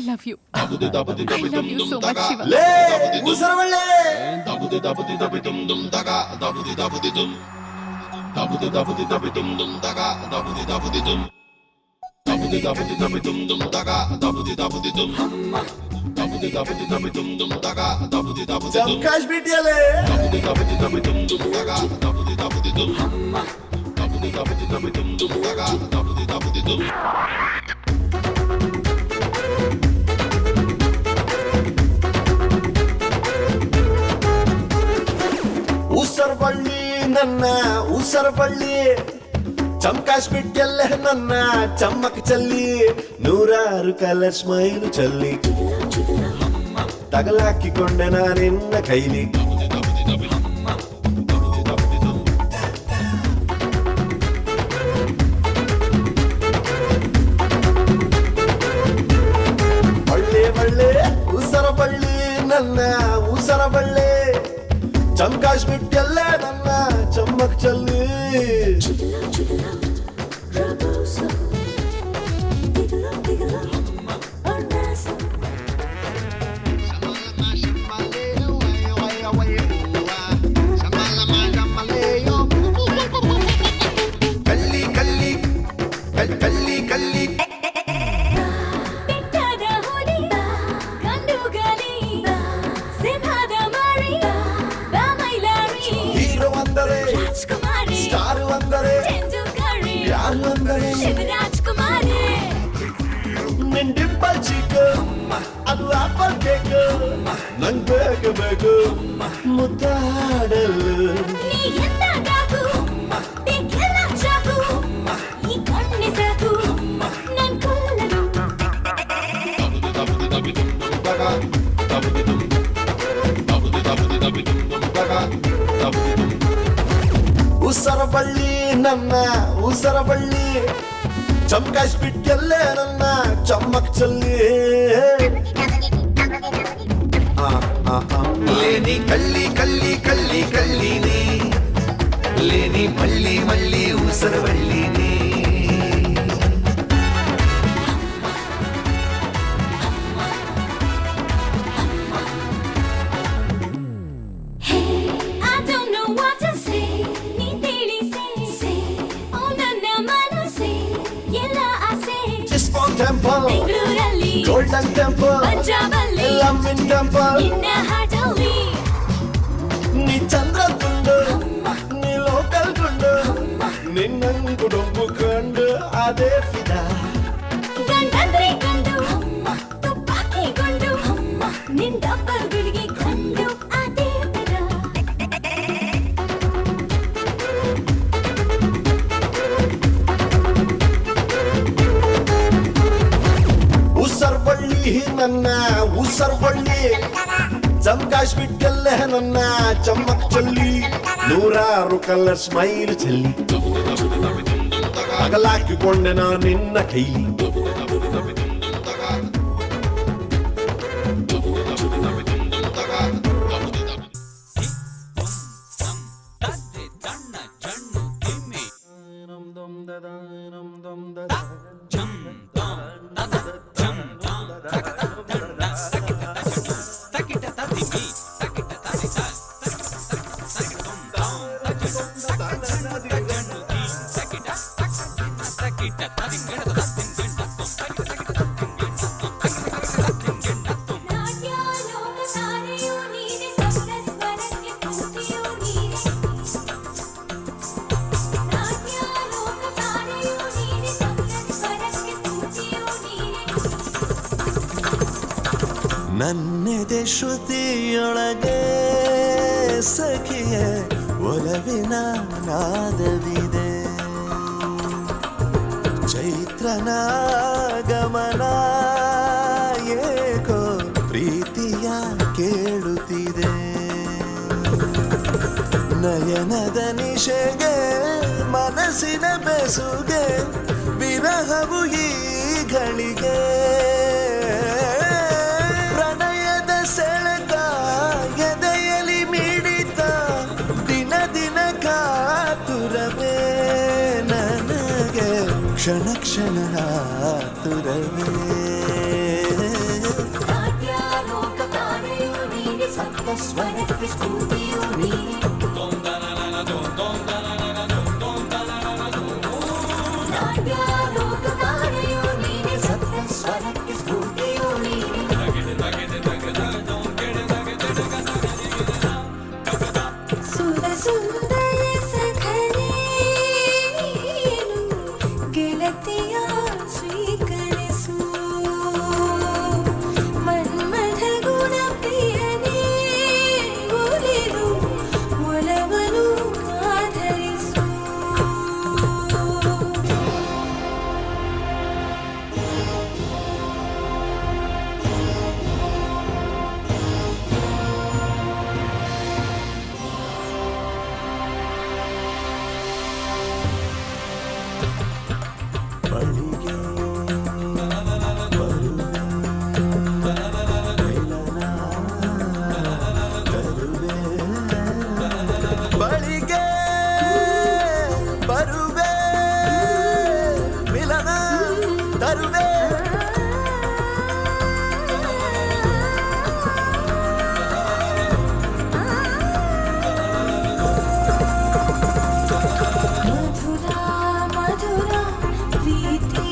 love you. I love you so much, Shiva. ಉಸರವಳ್ಳೆ ಜಮ್ಕಾಶ್ ಬಿಟ್ಟಿಯಲ್ಲೇ ಉಸರಬಳ್ಳಿ ನನ್ನ ಉಸರಬಳ್ಳಿ ಚಮಕಾಶ್ ಬಿಟ್ಟೆಲ್ಲೆ ನನ್ನ ಚಮ್ಮಕ್ ಚಲ್ಲಿ ನೂರಾರು ಕಲರ್ ಸ್ಮೈಲು ಚಲ್ಲಿ ತಗಲಾಕಿಕೊಂಡೆ ನಾನಿನ್ನ ಕೈಲಿ ಬಳ್ಳಿ ಬಳ್ಳಿ ಉಸರಬಳ್ಳಿ ನನ್ನ ಉಸರಬಳ್ಳಿ ಚಮಕಾಶ್ ಬಿಟ್ಟೆಲ್ಲ ನನ್ನ ಚಮ್ಮಕ್ ಚಲ್ಲಿ ಕಲ್ಲಿ ಕಲ್ಲಿ ಕಲ್ಲಿ ಕಲ್ಲಿ ಹೀರೋ ಅಂದರೆ ಸ್ಟಾರ್ ಅಂದರೆ ಯಾರು ಅಂದರೆ ನಿನ್ ಡಿಂಪಲ್ ಚೀಕ್ ಅದು ಆಪಲ್ ಕೇಕ್ ನಂಗ್ ಬೇಕು ಬೇಕು ಮುದ್ದಾಡಲು ಉಸರಬಳ್ಳಿ ನನ್ನ ಉಸರಬಳ್ಳಿ ಚಮಕಾಶ್ ಬಿಟ್ಟೆಲ್ಲೇ ನನ್ನ ಚಮ್ಮಕ್ ಚಲ್ಲಿ లేని కల్లి కల్లి కల్లి కల్లిని లేని మళ్ళీ మళ్ళీ ఊసరవల్లిని ಟೆಂಪಲ್ ಗೋಲ್ಡನ್ ಟೆಂಪಲ್ ಲಮ್ಮಿನ್ ಟೆಂಪಲ್ ನೀ ಚಂದ್ರ ಗುಂಡು ನೀ ಲೋಕಲ್ ಗುಂಡು ನಿನ್ನಂಗು ಡೊಂಬು ಕಂಡು ಅದೇ ಫಿದಾ ಉಸರಬಳ್ಳಿ ನನ್ನ ಉಸರಬಳ್ಳಿ ಚಮಕಾಶ್ ಬಿಟ್ಟೆಲ್ಲೇ ನನ್ನ ಚಮ್ಮಕ್ ಚಲ್ಲಿ ನೂರಾರು ಕಲರ್ ಸ್ಮೈಲ್ ಚೆಲ್ಲಿ ಅಗಲಾಕಿಕೊಂಡೆ ನಾ ನಿನ್ನ ಕೈಲಿ ನನ್ನೆದೆ ಶ್ರುತಿಯೊಳಗೆ ಸಖಿಯ ಒಲವಿನ ನಾದವಿದೆ ಚೈತ್ರನ ಗಮನ ಏಕೋ ಪ್ರೀತಿಯ ಕೇಳುತ್ತಿದೆ ನಯನದ ನಿಶೆಗೆ ಮನಸ್ಸಿನ ಬೆಸುಗೆ ವಿರಹವು ಈ ಗಳಿಗೆ ಪ್ರಣಯದ ಸೆಳೆತ ಎದೆಯಲಿ ಮಿಡಿತ ದಿನ ದಿನ ಕಾತುರವೇ ನನಗೆ ಕ್ಷಣ ಕ್ಷಣ ಆತುರವೇ ಸ್ವರಕ್ಕೆ ಸ್ಫೂರ್ತಿಯು ನೀನೆ ನಾಟ್ಯ ಲೋಕಧಾರೆಯು ನೀನೆ ಸಪ್ತ ಸ್ವರಕ್ಕೆ ಸ್ಫೂರ್ತಿಯು ನೀನೆ ಸುರ ಸುಂದರ ಸಖನೇ ನೀನು ಗೆಳತಿಯ ಸ್ವೀಕರಿಸು ಮನ್ಮಥ ಗುಣ ಪ್ರಿಯನೇ ಒಲಿದು ಒಲವನು ಆಧರಿಸು ಬಳಿಗೆ ಬಳಿಗೆ ಬರುವೆ ಮಿಲನ ತರುವೆ ಮಧುರ ಮಧುರ ಪ್ರೀತಿ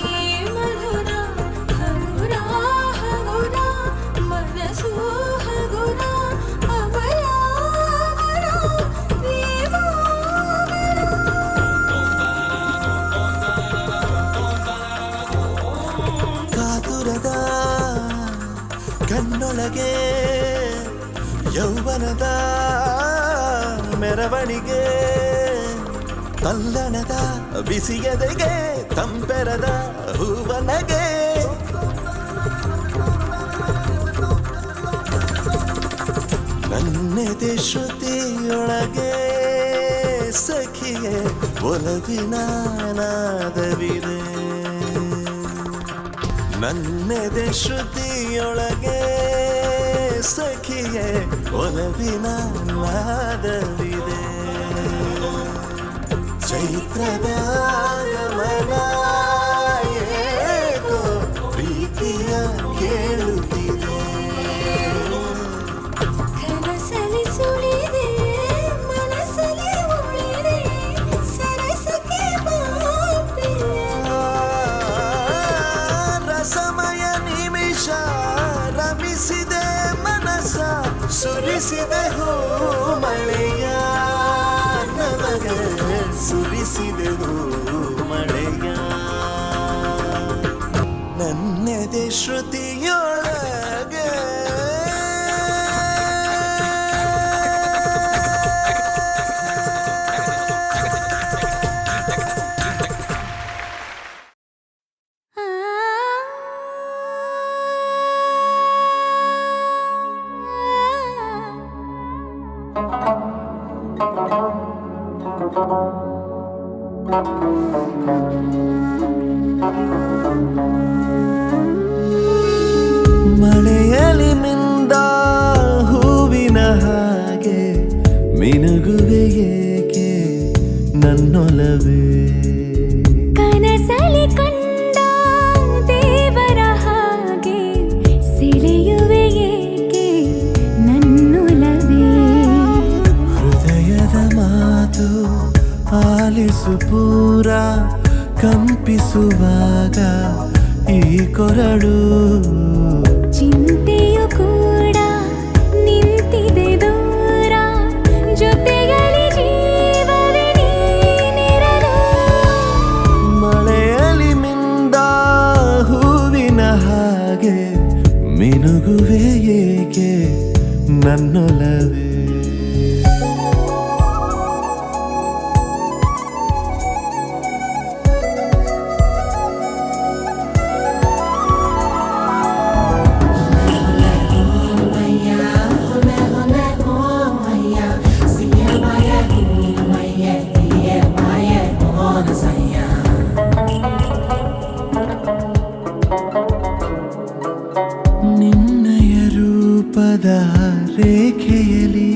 ಮಧುರ ಹಗುರ ಹಗುರ ಮನಸ್ಸು ಹಗುರ ಅಮರ ಅಮರ ಪ್ರೇಮ ಕಾತುರದ ಕಣ್ಣೊಳಗೆ ಯೌವನದ ಮೆರವಣಿಗೆ ತಲ್ಲಣದ ಬಿಸಿಯದೆಗೆ ತಂಪೆರದ ಹೂವನಗೆ ನನ್ನೆದೆ ಶ್ರುತಿಯೊಳಗೆ ಸಖಿಯೇ ಒಲವಿನ ನಾದವಿದೆ ನನ್ನೆದೆ ಶ್ರುತಿಯೊಳಗೆ ಸಖಿಯೇ ಒಲವಿನ ನಾದವಿದೆ ಚೈತ್ರದ ಆಗಮನ ಏಕೋ ಪ್ರೀತಿಯ ಕೇಳುತ್ತಿದೆ ಕನಸಲಿ ಸುಳಿದೆ ಮನಸ್ಸಲಿ ಉಳಿದೆ ಸರಸಕ್ಕೆ ಬಾಪ್ರಿಯ ರಸಮಯ ನಿಮಿಷ ರಮಿಸಿದೆ ಮನಸ್ಸ ಸುರಿಸಿದೆ ಹೂ ಮಳೆಯ ನಮಗ ಸುರಿಸಿದೆ ಹೂ ಮಳೆಯ ನನ್ನೆದೆ ಶ್ರುತಿಯೊಳಗೆ ಮಳೆಯಲಿ ಮಿಂದ ಹೂವಿನ ಹಾಗೆ ಮಿನುಗುವೆ ಏಕೆ ನನ್ನೊಲವೇ ಕನಸಲಿ ಕಂಡ ದೇವರ ಹಾಗೆ ಸೆಳೆಯುವೆ ಏಕೆ ನನ್ನೊಲವೇ ಹೃದಯದ ಮಾತು ಆಲಿಸು ಪೂರ ಕಂಪಿಸುವಾಗ ಈ ಕೊರಡು ಚಿಂತೆಯು ಕೂಡ ನಿಂತಿದೆ ದೂರ ಜೊತೆಗಲಿ ಜೀವವೇ ನೀನಿರಲು ಮಳೆಯಲಿ ಮಿಂದ ಹೂವಿನ ಹಾಗೆ ಮಿನುಗುವೆ ಏಕೆ ನನ್ನೊಲವೇ ನಿನ್ನಯ ರೂಪದ ರೇಖೆಯಲಿ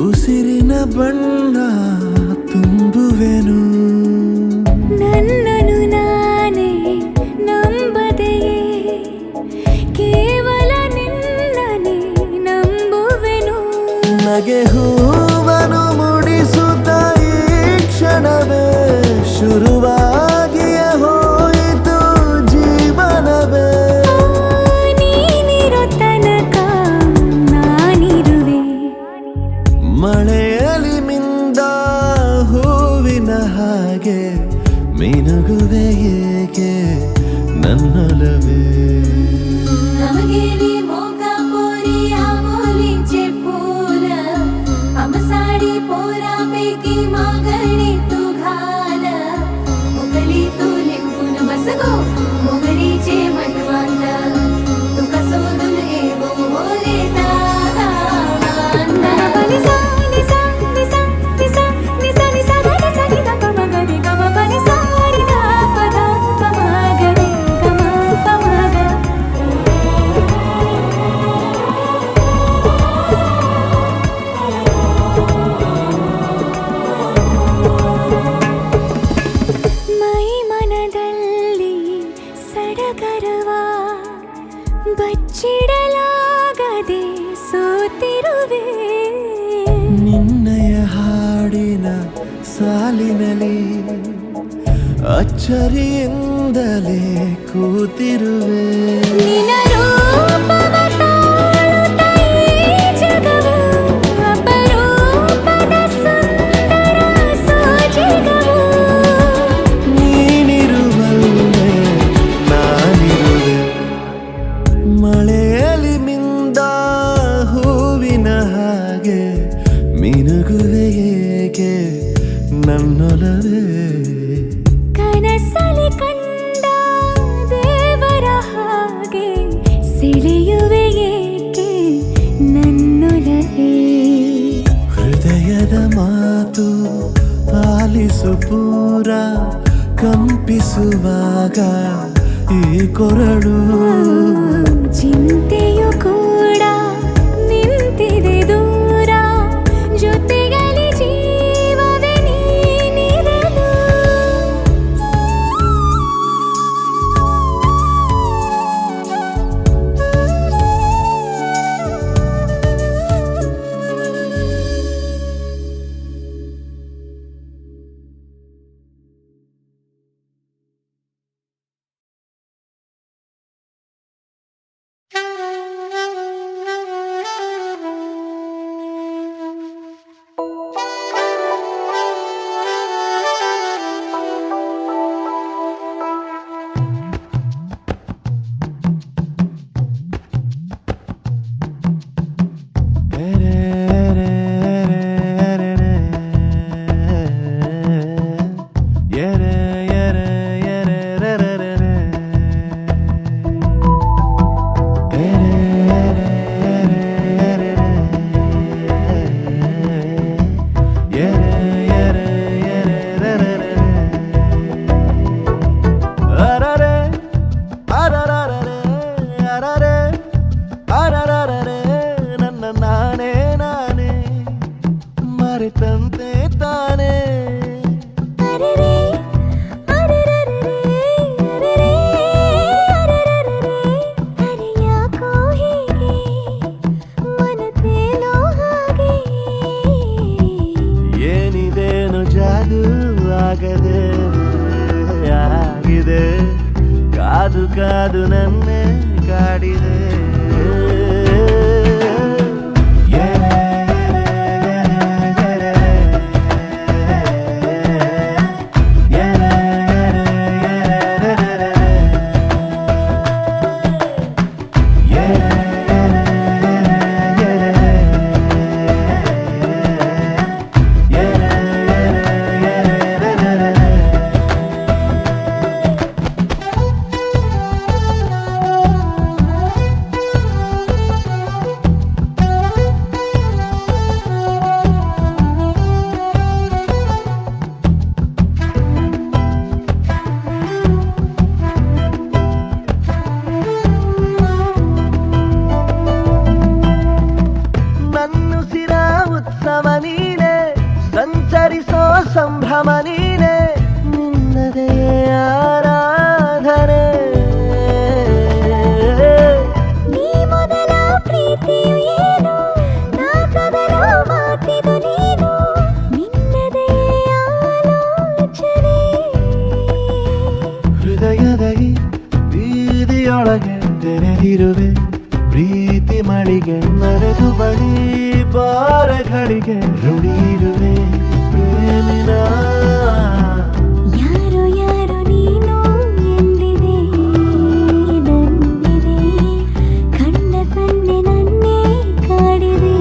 ಉಸಿರಿನ ಬಣ್ಣ ತುಂಬುವೆನು ನನ್ನನು ನಾನೇ ನಂಬದೆಯೇ ಕೇವಲ ನಿನ್ನನೇ ನಂಬುವೆನು ಹಾಗೆ ಹೂವನು ಮುಡಿಸುತ್ತ ಈ ಕ್ಷಣವೇ ಶುರುವಾಗಿಯೇ ಹೋಯಿತು ಜೀವನವೇ. ನೀನಿರೋ ತನಕ ನಾನಿರುವೆ. ಮಳೆಯಲ್ಲಿ ಮಿಂದ ಹೂವಿನ ಹಾಗೆ ಮಿನುಗುವೆ ಏಕೆ ನನ್ನೊಲವೇ. नमगेली मोका पोरी आमोलीचे फूल आमसाडी पोरा पैकी मागणी तू घाल. मोगली तू लिंबून बस गो मोगरीचे मनवांत तुका सोडून येवो मोरे तारा निसा निसा निसा निसा निसा निसा ग निसा नि द प म ग रे ग म प नि सा रि ध प ध प म ग रे ग म प म ग. ಮೈ ಮನದಲ್ಲಿ ಸಡಗರವ ಬಚ್ಚಿಡಲಾಗದೆ ಸೋತಿರುವೆ. ನಿನ್ನಯ ಹಾಡಿನ ಸಾಲಿನಲ್ಲಿ ಅಚ್ಚರಿಯಿಂದಲೇ ಕೂತಿರುವೆ. ನಿನ್ನ ರೂಪವ ತಾಳುತ್ತ ಈ ಜಗವು ಅಪರೂಪದ ಸುಂದರ ಸೋಜಿಗವು. ನೀನಿರುವಲ್ಲೇ ನಾನಿರುವೆ. ಮಳೆಯಲ್ಲಿ ಮಿಂದ ಹೂವಿನ ಹಾಗೆ ಮಿನುಗುವೆ ಏಕೆ ನನ್ನೊಲವೇ. ಕನಸಲಿ ಕಂಡ ದೇವರ ಹಾಗೆ ಸೆಳೆಯುವೆ ಏಕೆ ನನ್ನೊಲವೇ. ಹೃದಯದ ಮಾತು ಆಲಿಸು ಪೂರ ಕಂಪಿಸುವಾಗ ಈ ಕೊರಳು. ಚಿಂತೆಯು ಕೂಡ ನಿಂತಿದೆ ದೂರ ಜೊತೆಗಲಿ ಜೀವವೇ ನೀನಿರಲು. ಮರೆತಂತೆ ತಾನೇ. ಅರೆರೆ, ಅರೆರೆರೆರೆ, ಅರೆರೆ, ಅರೆರೆರೆರೆ, ಅರೆ ಯಾಕೋ ಹೀಗೆ ಮನತೇನೋ ಹಾಗೆ. ಏನಿದೇನು ಜಾದು ಆಗದೆ ಆಗಿದೆ ಕಾದು ಕಾದು ನನ್ನೇ ಕಾಡಿದೆ. ನಿಂತಿರುವೆ ಪ್ರೀತಿ ಮಳಿಗೆ ಮರೆದು ಬಳಿ ಬಾರಗಳಿಗೆ ರುಡಿರುವೆ ಪ್ರೇಮಿನ ಯಾರೋ ಯಾರೋ ನೀನು ಎಂದಿದೆ ನಂದಿದೆ ಕಣ್ಣ ಕಣ್ಣೆ ನನ್ನೇ ಕಾಡಿದೆ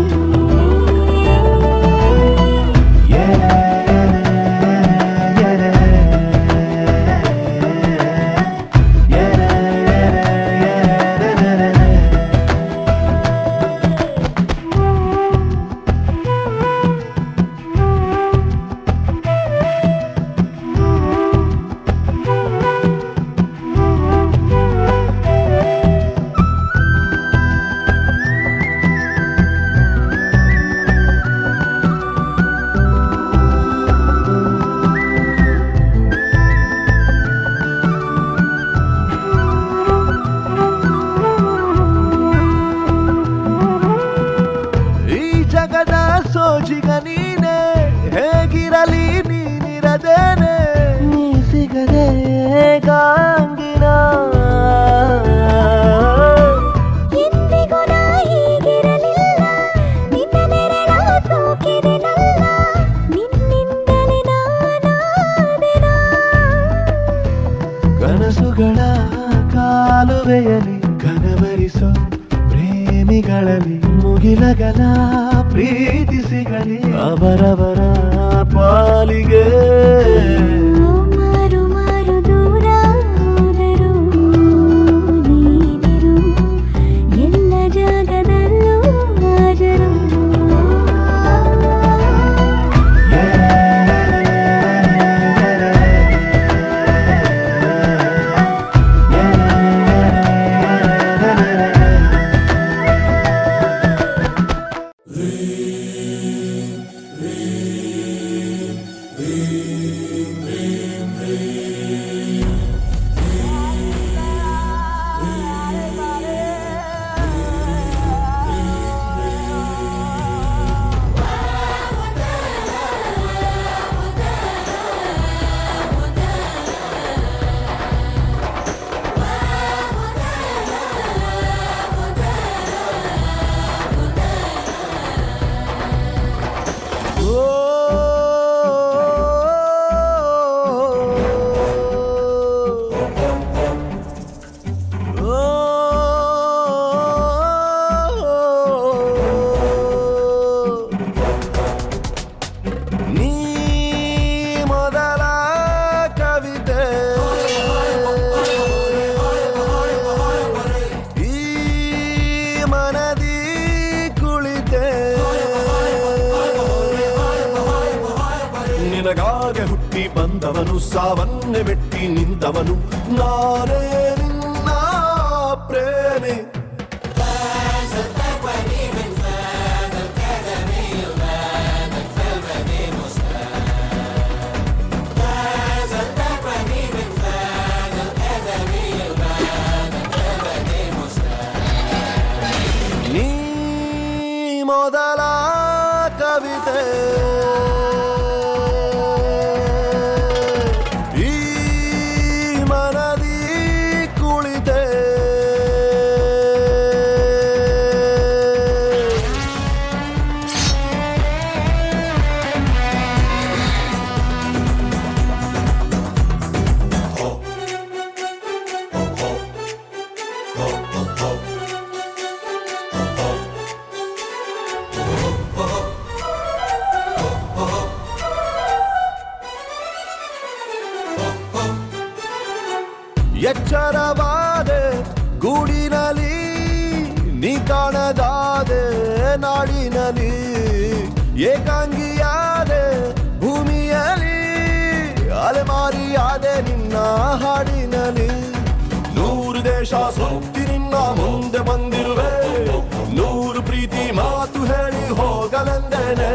ಜಗದ ಸೋಜಿಗ ನೀನೆ ಹೇಗಿರಲಿ ನೀನಿರದೇನೆ ನೀ ಸಿಗದೆ ಗಾಂಗಿನ ಎಂದಿಗೂ ನಾ ಹೀಗಿರಲಿಲ್ಲ ನಿನ್ನ ನೆರಳ ತೂಕಿದೆನಲ್ಲ ನಿನ್ನಿಂದಲೇ ನಾನಾದೆನ ಕನಸುಗಳ ಕಾಲುವೆಯಲಿ ಕನವರಿಸೋ ಪ್ರೇಮಿಗಳಲ್ಲಿ ಮುಗಿಲಗಲ ಪ್ರೀತಿ ಸಿಗಲಿ ಅವರವರ ಪಾಲಿಗೆ ಮಾರು ಮಾರು ದೂರ ಹೋದರು ನೀನಿರು ಎಲ್ಲ ಜಾಗದಲ್ಲೂ ಹಾಜರು ನೀ ಮೊದಲ ಕವಿತೆ ಈ ಮನದಿ ಕುಳಿತೆ ನಿನಗಾಗೆ ಹುಟ್ಟಿ ಬಂದವನು ಸಾವನ್ನೇ ಮೆಟ್ಟಿ ನಿಂತವನು ನಾನೇ ನಿನ್ನ ಪ್ರೇಮಿ ನೀ ಮೊದಲ ಕವಿತೆ ಈ ಮನದಿ ಕುಳಿತೆ ಎಚ್ಚರವಾದೆ ಗೂಡಿನಲ್ಲಿ ನೀ ಕಾಣದಾದೆ ನಾಡಿನಲ್ಲಿ ಏಕಾಂಗಿಯಾದೆ ಭೂಮಿಯಲ್ಲಿ ಅಲೆಮಾರಿಯಾದೆ ನಿನ್ನ ಹಾಡಿನಲ್ಲಿ 100 ದೇಶ ಸುತ್ತಿ ನಿನ್ನ ಮುಂದೆ ಬಂದಿರುವೆ 100 ಪ್ರೀತಿ ಮಾತು ಹೇಳಿ ಹೋಗಲೆಂದೇನೆ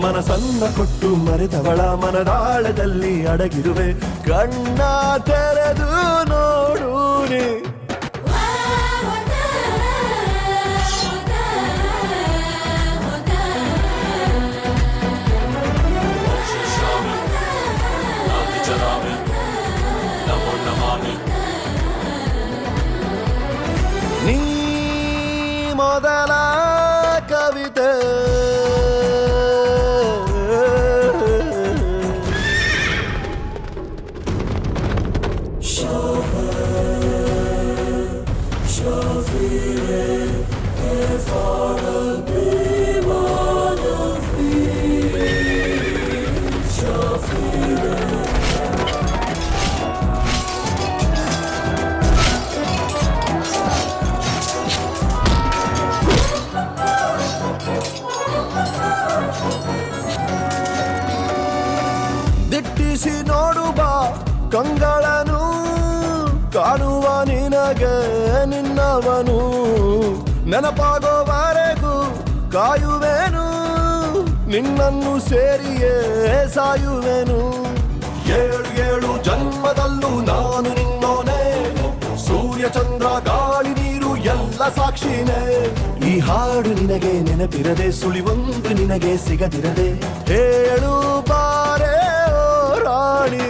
ಮನಸ್ಸನ್ನ ಕೊಟ್ಟು ಮರೆತವಳ ಮನದಾಳದಲ್ಲಿ ಅಡಗಿರುವೆ ಕಣ್ಣ ತೆರೆದು ನೋಡು ನೀ ನೀ ಮೊದಲ ಕವಿತೆ ದಿಟ್ಟಿಸಿ ನೋಡುವ ಕಂಗಳನು ಕಾಣುವ ನಿನಗೆ ನಿನ್ನವನು ನೆನಪಾಗೋವರೆಗೂ ಕಾಯುವೆನು ನಿನ್ನನ್ನು ಸೇರಿಯೇ ಸಾಯುವೆನು ಏಳು ಏಳು ಜನ್ಮದಲ್ಲೂ ನಾನು ನಿನ್ನೋನೆ ಸೂರ್ಯ ಚಂದ್ರ ಗಾಳಿ ನೀರು ಎಲ್ಲ ಸಾಕ್ಷಿನೇ ಈ ಹಾಡು ನಿನಗೆ ನೆನಪಿರದೆ ಸುಳಿವೊಂದು ನಿನಗೆ ಸಿಗದಿರದೆ ಹೇಳು ಬಾರೆ ಓ ರಾಣಿ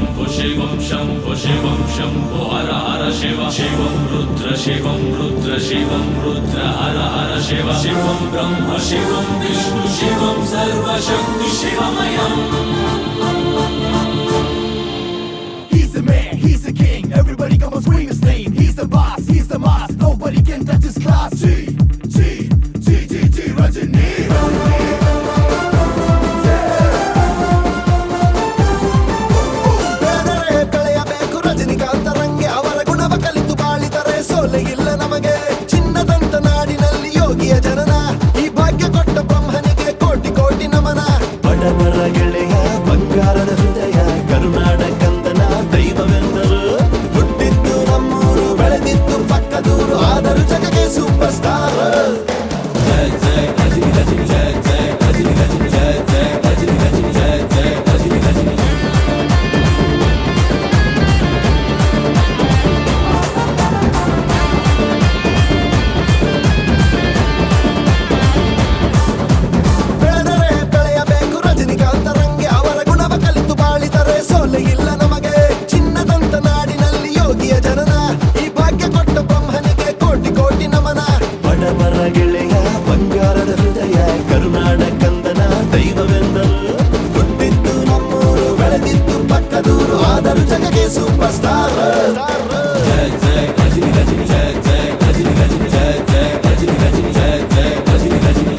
शम्भो शिवं शम्भो हर हर शिव शिवं रुद्र शिवं रुद्र हर हर शिव शिवं ब्रह्म शिवं विष्णु शिवं सर्वशक्ति शिवमयम् He's the man, he's the king. Everybody come on, scream his name. He's the boss, he's the boss. Nobody can touch his class. G, Rajani. ಬೆಳೆಯಬೇಕು ರಜನಿಕಾಂತ ರಂಗೆ ಅವರ ಗುಣವ ಕಲಿತು ಬಾಳಿದರೆ ಸೋಲೆ ಇಲ್ಲ ನಮಗೆ ಚಿನ್ನದಂತ ನಾಡಿನಲ್ಲಿ ಯೋಗಿಯ ಜನನ ಈ ಭಾಗ್ಯ ಕೊಟ್ಟ ಬ್ರಹ್ಮನಿಗೆ ಕೋಟಿ ಕೋಟಿ ನಮನ ಬಡವರ ಗೆಳೆಯ ಬಂಗಾರದ ಹೃದಯ ಕರುನಾಡ ಕಂದನ ದೈವವೆಂದರು ಹುಟ್ಟಿದ್ದು ನಮ್ಮೂರು ಬೆಳೆದಿದ್ದು ಪಕ್ಕದೂರು ಆದರೂ ಜಗಕ್ಕೆ ಸೂಪರ್ ಸ್ಟಾರ್ जय जय रजनी रजनी जय जय रजनी रजनी जय जय रजनी रजनी जय जय रजनी रजनी ಬೆಳೆದರೆ ಬೆಳೆಯಬೇಕು ರಜನಿಕಾಂತ ರಂಗೆ ಅವರ ಗುಣವ ಕಲಿತು ಬಾಳಿದರೆ ಸೋಲೆ ಇಲ್ಲ ನಮಗೆ ಚಿನ್ನದಂತ ನಾಡಿನಲ್ಲಿ ಯೋಗಿಯ ಜನನ ಈ ಭಾಗ್ಯ ಕೊಟ್ಟ ಬ್ರಹ್ಮನಿಗೆ ಕೋಟಿ ಕೋಟಿ ನಮನ ಬಡವರ ಗೆಳೆಯ ಬಂಗಾರದ ಹೃದಯ ಕರುನಾಡ ಕಂದನ ದೈವವೆಂದರು ಹುಟ್ಟಿದ್ದು ನಮ್ಮೂರು ಬೆಳೆದಿದ್ದು ಪಕ್ಕದೂರು ಆದರೂ ಜಗಕ್ಕೆ ಸೂಪರ್ ಸ್ಟಾರ್ जय जय रजनी रजनी जय जय रजनी रजनी जय जय रजनी रजनी जय जय रजनी रजनी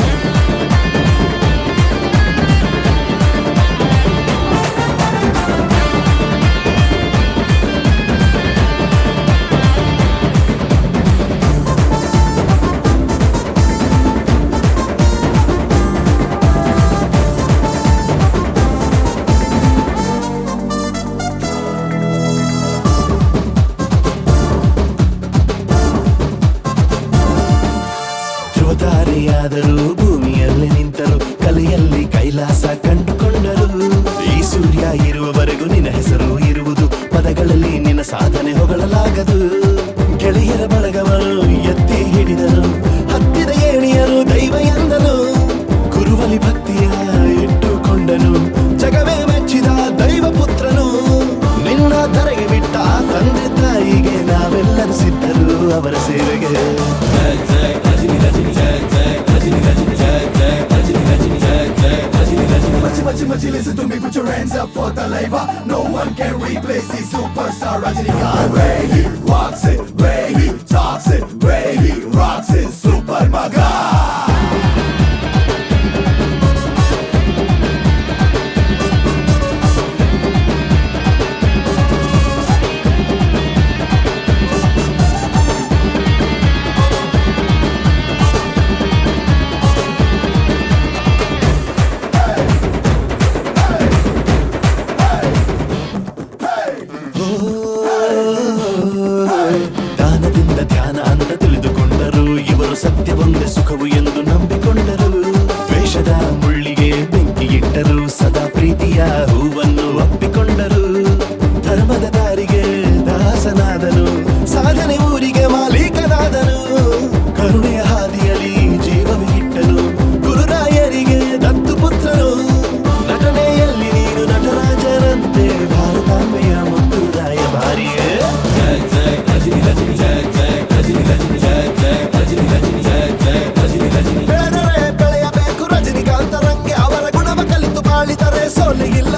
ಧ್ರುವತಾರೆಯಾದರೂ ಭೂಮಿಯಲ್ಲಿ ನಿಂತರು ಕಲೆಯಲ್ಲಿ ಕೈಲಾಸ ಕಂಡುಕೊಂಡರು ಈ ಸೂರ್ಯ ಇರುವವರೆಗೂ ನಿನ್ನ ಹೆಸರು ಇರುವುದು ಪದಗಳಲ್ಲಿ ನಿನ್ನ ಸಾಧನೆ ಹೊಗಳಲಾಗದು ಗೆಳೆಯರ ಬಳಗವರು ಎತ್ತಿ ಹಿಡಿದರು ಹತ್ತಿದ ಏಣಿಯರು ದೈವ ಎಂದನು ಗುರುವಲಿ ಭಕ್ತಿಯ ಇಟ್ಟುಕೊಂಡನು ಜಗವೇ ಮೆಚ್ಚಿದ ದೈವ ಪುತ್ರನು ನಿನ್ನ ಧರೆಗೆ ಬಿಟ್ಟ ತಂದೆ ತಾಯಿಗೆ ನಾವೆಲ್ಲರೂ ಸಿದ್ಧರು ಅವರ ಸೇವೆಗೆ जय जय रजनी रजनी जय जय रजनी रजनी जय जय रजनी रजनी जय जय Rajni Rajni Machi, listen to me, put your hands up for the labor. No one can replace the superstar Rajinikanth. Way he walks it, way he talks it, way he rocks it, Super Maga. ದಾನದಿಂದ ಧ್ಯಾನ ಅಂತ ತಿಳಿದುಕೊಂಡರು ಇವರು ಸತ್ಯವೊಂದೇ ಸುಖವು ಎಂದು ನಂಬಿಕೊಂಡರು ಸೋಲೆ ಇಲ್ಲ